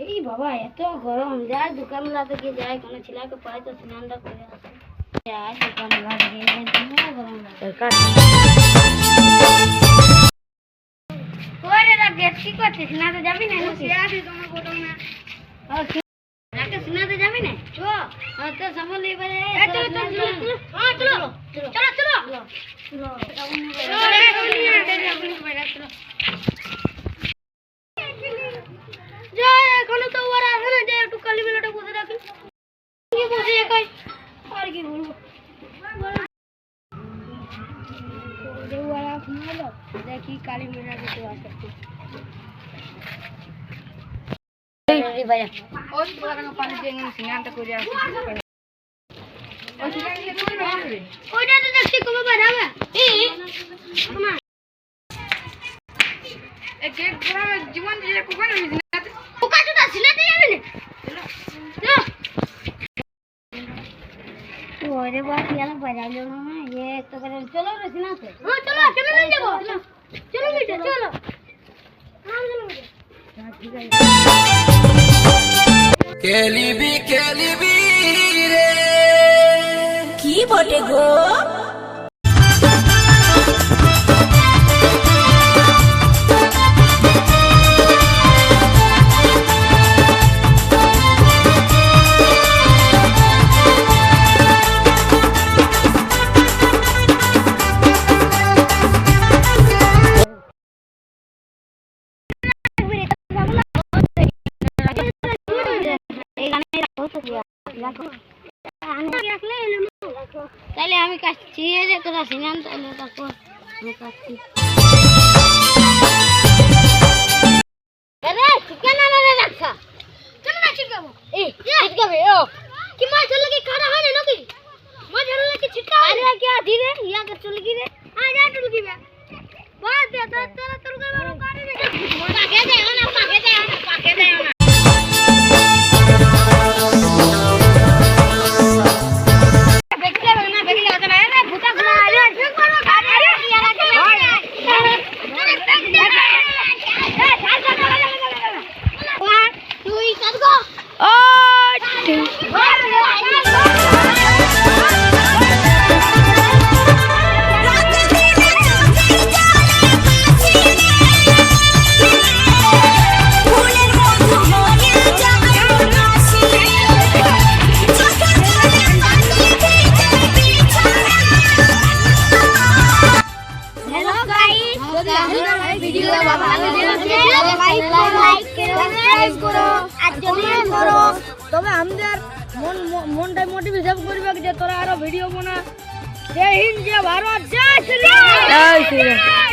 এই বাবা এত গরম, যাই দোকানওয়ালা থেকে যাই কোনো ছেলেকে পাই তো স্নানটা করে আসে। যাই দোকানওয়ালা থেকে গরম লাগে। ওই রে গেট কি করছিস? স্নানে যাবি না? স্নানে যাবি না? তো সামনে এবারে এখনো তো ওরা আসে না, যে একটু কালী মেলাটা বসে রাখি বসে একাই আর কি বলবো। দেখি কালী মেলা কিছু আসে পানি দিয়ে স্নানটা করে আসি। ওইটা তো দেখছি কবে বাড়াবে জীবন ওরে বাপ ইয়ার বাড়াইলো না ये तो करे चलो रे सिना से हां चलो चलो नहीं जाबो चलो बेटा चलो हां चलो बेटा ठीक है केलीबी रे की বটে গো তাহলে আমি কাটছি যে তোরা সিনান তাহলে তারপর আমি কাটছি। আরে চিকেন আমারে রাখা কেন না চিকাবো চিকাবে ও কি মাছ হলো কি খাড়া হয় না নাকি মাছ হলো কি চিকা আরে কি ধীরে ইয়া कर चल की रे आ जा टुल की बे बात दे तो तेरा तुल के बारो काटे दे पाके दे ना पाके दे ना पाके दे ना তবে আমাদের মনটা মোটিভেশন করবে যে তোরা আরো ভিডিও বানা। জয় হিন্দ, জয় ভারত, জয় শ্রী রাম।